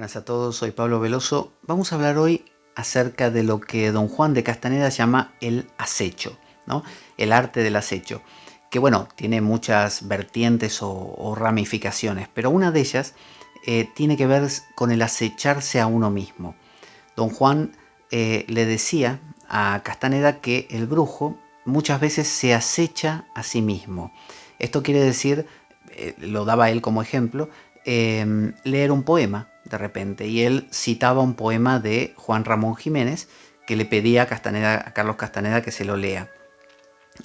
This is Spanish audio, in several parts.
Buenas a todos, soy Pablo Veloso. Vamos a hablar hoy acerca de lo que don Juan de Castaneda llama el acecho, ¿no? El arte del acecho, que bueno, tiene muchas vertientes o ramificaciones, pero una de ellas tiene que ver con el acecharse a uno mismo. Don Juan le decía a Castaneda que el brujo muchas veces se acecha a sí mismo. Esto quiere decir, lo daba él como ejemplo, leer un poema de repente, y él citaba un poema de Juan Ramón Jiménez que le pedía a Carlos Castaneda que se lo lea.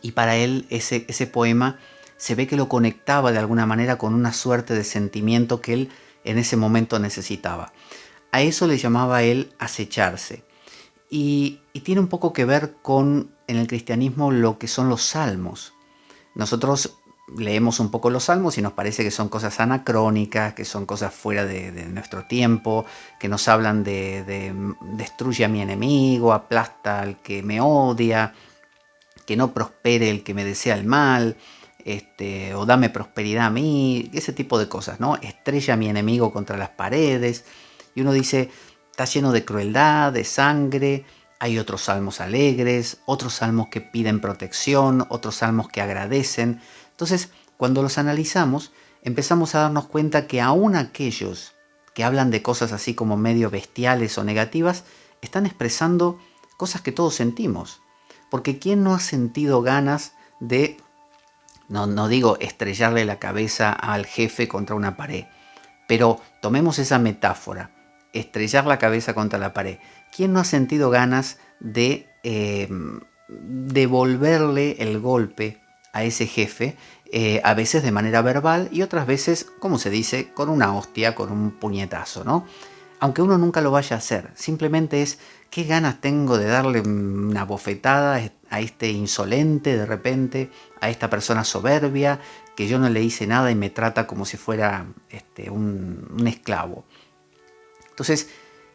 Y para él ese poema se ve que lo conectaba de alguna manera con una suerte de sentimiento que él en ese momento necesitaba. A eso le llamaba él acecharse. Y tiene un poco que ver con, en el cristianismo, lo que son los salmos. Nosotros leemos un poco los salmos y nos parece que son cosas anacrónicas, que son cosas fuera de nuestro tiempo, que nos hablan de destruye a mi enemigo, aplasta al que me odia, que no prospere el que me desea el mal, o dame prosperidad a mí, ese tipo de cosas, ¿no? Estrella a mi enemigo contra las paredes. Y uno dice, está lleno de crueldad, de sangre. Hay otros salmos alegres, otros salmos que piden protección, otros salmos que agradecen. Entonces, cuando los analizamos, empezamos a darnos cuenta que aún aquellos que hablan de cosas así como medio bestiales o negativas, están expresando cosas que todos sentimos. Porque ¿quién no ha sentido ganas de, no digo estrellarle la cabeza al jefe contra una pared, pero tomemos esa metáfora, estrellar la cabeza contra la pared? ¿Quién no ha sentido ganas de devolverle el golpe a ese jefe, a veces de manera verbal y otras veces, como se dice, con una hostia, con un puñetazo, ¿no? Aunque uno nunca lo vaya a hacer, simplemente es qué ganas tengo de darle una bofetada a este insolente de repente, a esta persona soberbia, que yo no le hice nada y me trata como si fuera un esclavo. Entonces,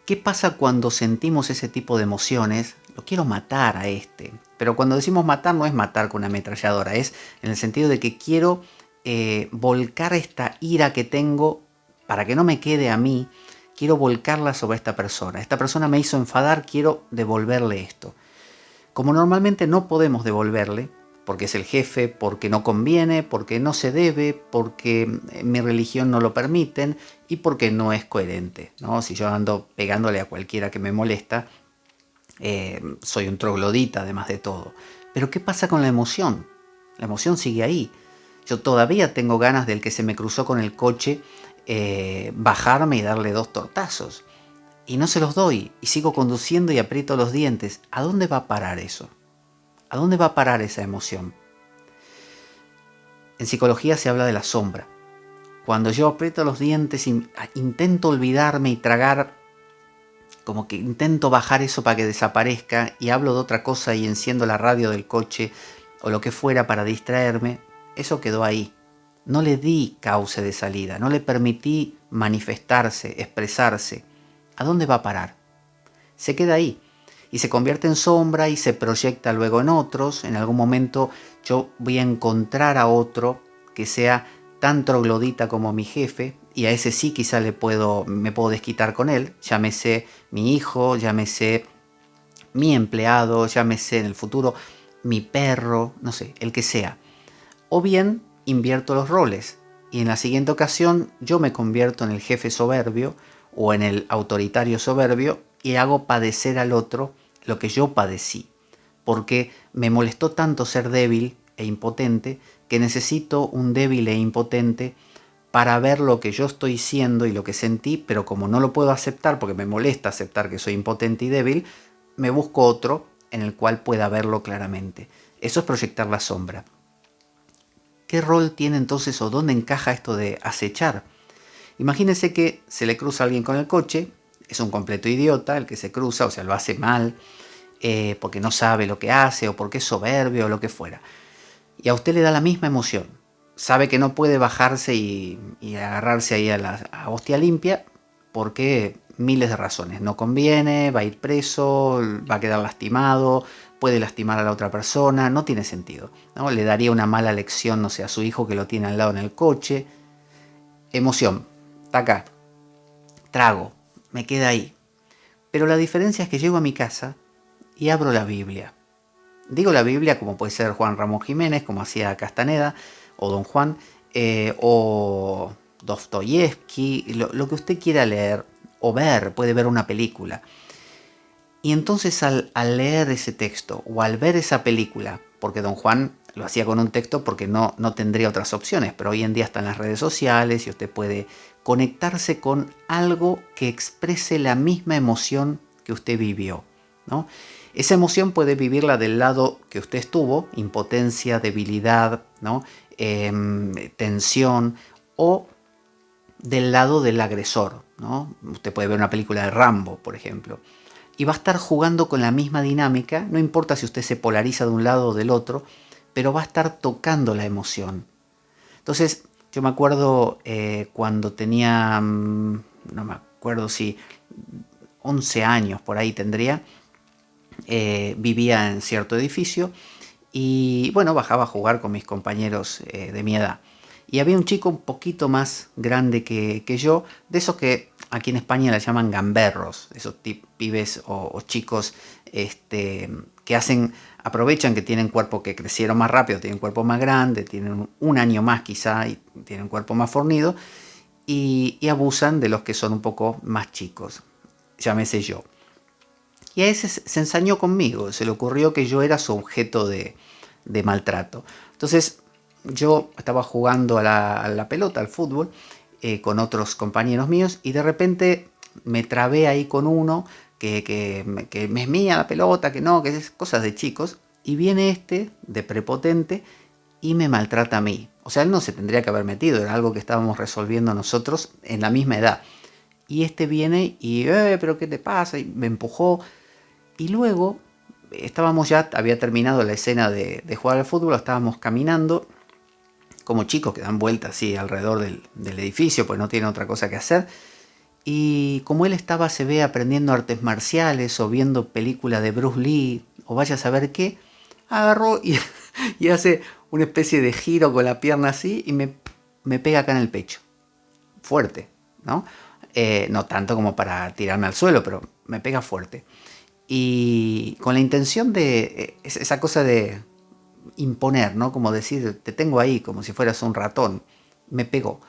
¿qué pasa cuando sentimos ese tipo de emociones? Lo quiero matar a este. Pero cuando decimos matar, no es matar con una ametralladora, es en el sentido de que quiero volcar esta ira que tengo para que no me quede a mí. Quiero volcarla sobre esta persona. Esta persona me hizo enfadar, quiero devolverle esto. Como normalmente no podemos devolverle, porque es el jefe, porque no conviene, porque no se debe, porque mi religión no lo permiten y porque no es coherente, ¿no? Si yo ando pegándole a cualquiera que me molesta, soy un troglodita además de todo. Pero ¿qué pasa con la emoción? La emoción sigue ahí. Yo todavía tengo ganas del que se me cruzó con el coche bajarme y darle 2 tortazos. Y no se los doy, y sigo conduciendo y aprieto los dientes. ¿A dónde va a parar eso? ¿A dónde va a parar esa emoción? En psicología se habla de la sombra. Cuando yo aprieto los dientes y intento olvidarme y tragar, como que intento bajar eso para que desaparezca y hablo de otra cosa y enciendo la radio del coche o lo que fuera para distraerme, eso quedó ahí. No le di cauce de salida, no le permití manifestarse, expresarse. ¿A dónde va a parar? Se queda ahí y se convierte en sombra y se proyecta luego en otros. En algún momento yo voy a encontrar a otro que sea tan troglodita como mi jefe y a ese sí quizá me puedo desquitar con él, llámese mi hijo, llámese mi empleado, llámese en el futuro mi perro, no sé, el que sea. O bien invierto los roles y en la siguiente ocasión yo me convierto en el jefe soberbio o en el autoritario soberbio y hago padecer al otro lo que yo padecí, porque me molestó tanto ser débil e impotente que necesito un débil e impotente para ver lo que yo estoy siendo y lo que sentí, pero como no lo puedo aceptar porque me molesta aceptar que soy impotente y débil, me busco otro en el cual pueda verlo claramente. Eso es proyectar la sombra. ¿Qué rol tiene entonces o dónde encaja esto de acechar? Imagínense que se le cruza a alguien con el coche, es un completo idiota el que se cruza, o sea, lo hace mal, porque no sabe lo que hace o porque es soberbio o lo que fuera. Y a usted le da la misma emoción. Sabe que no puede bajarse y agarrarse ahí a hostia limpia porque miles de razones. No conviene, va a ir preso, va a quedar lastimado, puede lastimar a la otra persona, no tiene sentido, ¿no? Le daría una mala lección, no sé, a su hijo que lo tiene al lado en el coche. Emoción, taca, trago, me queda ahí. Pero la diferencia es que llego a mi casa y abro la Biblia. Digo la Biblia como puede ser Juan Ramón Jiménez, como hacía Castaneda, o Don Juan, o Dostoyevsky, lo que usted quiera leer o ver, puede ver una película. Y entonces al leer ese texto o al ver esa película, porque Don Juan lo hacía con un texto porque no tendría otras opciones, pero hoy en día están las redes sociales y usted puede conectarse con algo que exprese la misma emoción que usted vivió, ¿no? Esa emoción puede vivirla del lado que usted estuvo, impotencia, debilidad, ¿no? Tensión, o del lado del agresor, ¿no? Usted puede ver una película de Rambo, por ejemplo, y va a estar jugando con la misma dinámica, no importa si usted se polariza de un lado o del otro, pero va a estar tocando la emoción. Entonces, yo me acuerdo cuando tenía, no me acuerdo si 11 años por ahí tendría, vivía en cierto edificio y bueno, bajaba a jugar con mis compañeros de mi edad. Y había un chico un poquito más grande que yo, de esos que aquí en España le llaman gamberros, esos pibes o chicos que aprovechan que tienen cuerpo, que crecieron más rápido, tienen cuerpo más grande, tienen un año más quizá y tienen cuerpo más fornido, y abusan de los que son un poco más chicos, llámese yo. Y a ese se ensañó conmigo, se le ocurrió que yo era su objeto de maltrato. Entonces yo estaba jugando a la pelota, al fútbol, con otros compañeros míos, y de repente me trabé ahí con uno que me es mía la pelota, que no, que es cosas de chicos, y viene de prepotente, y me maltrata a mí. O sea, él no se tendría que haber metido, era algo que estábamos resolviendo nosotros en la misma edad. Y viene y, pero ¿qué te pasa? Y me empujó. Y luego había terminado la escena de jugar al fútbol, estábamos caminando como chicos que dan vueltas así alrededor del edificio, pues no tienen otra cosa que hacer. Y como él estaba, se ve, aprendiendo artes marciales o viendo películas de Bruce Lee o vaya a saber qué, agarró y hace una especie de giro con la pierna así y me pega acá en el pecho. Fuerte, ¿no? No tanto como para tirarme al suelo, pero me pega fuerte. Y con la intención de esa cosa de imponer, ¿no? Como decir, te tengo ahí, como si fueras un ratón. Me pegó.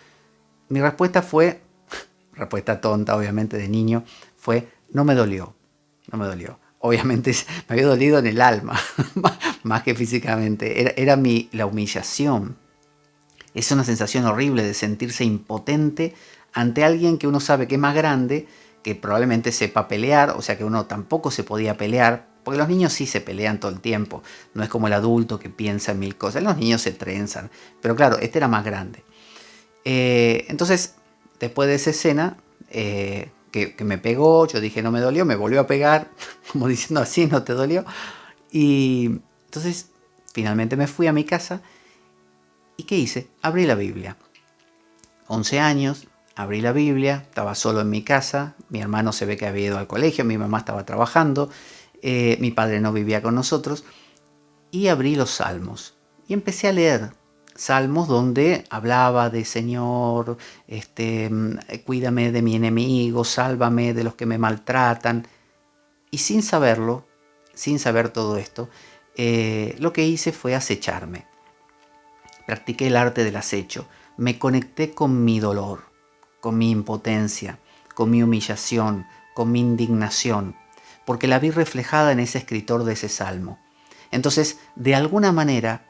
Mi respuesta fue, respuesta tonta, obviamente, de niño, fue, no me dolió. No me dolió. Obviamente me había dolido en el alma, más que físicamente. Era la humillación. Es una sensación horrible de sentirse impotente ante alguien que uno sabe que es más grande, que probablemente sepa pelear, o sea que uno tampoco se podía pelear, porque los niños sí se pelean todo el tiempo, no es como el adulto que piensa en mil cosas, los niños se trenzan, pero claro, era más grande. Entonces, después de esa escena, que me pegó, yo dije no me dolió, me volvió a pegar, como diciendo así, no te dolió, y entonces finalmente me fui a mi casa. ¿Y qué hice? Abrí la Biblia. 11 años, abrí la Biblia, estaba solo en mi casa, mi hermano se ve que había ido al colegio, mi mamá estaba trabajando, mi padre no vivía con nosotros, y abrí los salmos. Y empecé a leer salmos donde hablaba de Señor, cuídame de mi enemigo, sálvame de los que me maltratan. Y sin saberlo, sin saber todo esto, lo que hice fue acecharme. Practiqué el arte del acecho. Me conecté con mi dolor, con mi impotencia, con mi humillación, con mi indignación, porque la vi reflejada en ese escritor de ese salmo. Entonces, de alguna manera,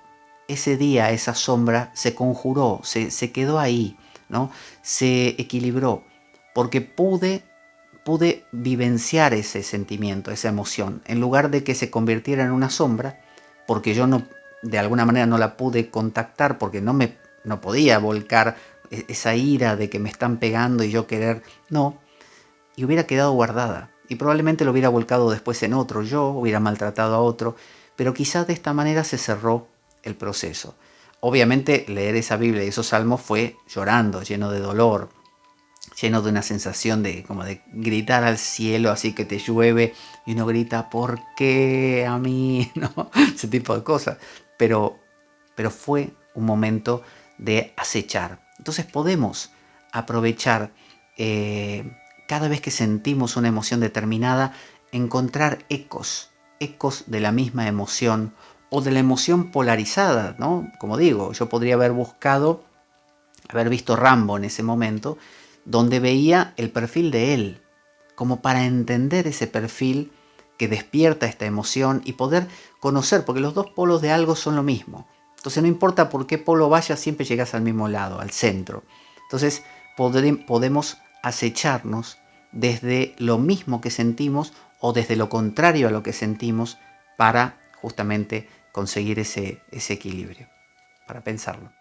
ese día, esa sombra se conjuró, se quedó ahí, ¿no? Se equilibró, porque pude vivenciar ese sentimiento, esa emoción, en lugar de que se convirtiera en una sombra, porque yo no, de alguna manera no la pude contactar, porque no podía volcar esa ira de que me están pegando y yo querer, no, y hubiera quedado guardada, y probablemente lo hubiera volcado después en otro, yo hubiera maltratado a otro, pero quizás de esta manera se cerró el proceso. Obviamente leer esa Biblia y esos salmos fue llorando, lleno de dolor, lleno de una sensación de como de gritar al cielo, así que te llueve y uno grita, ¿por qué a mí? ¿No? Ese tipo de cosas. Pero fue un momento de acechar. Entonces podemos aprovechar cada vez que sentimos una emoción determinada, encontrar ecos de la misma emoción o de la emoción polarizada, ¿no? Como digo, yo podría haber visto Rambo en ese momento, donde veía el perfil de él, como para entender ese perfil que despierta esta emoción y poder conocer, porque los dos polos de algo son lo mismo. Entonces no importa por qué polo vayas, siempre llegas al mismo lado, al centro. Entonces podemos acecharnos desde lo mismo que sentimos o desde lo contrario a lo que sentimos para justamente conseguir ese equilibrio, para pensarlo.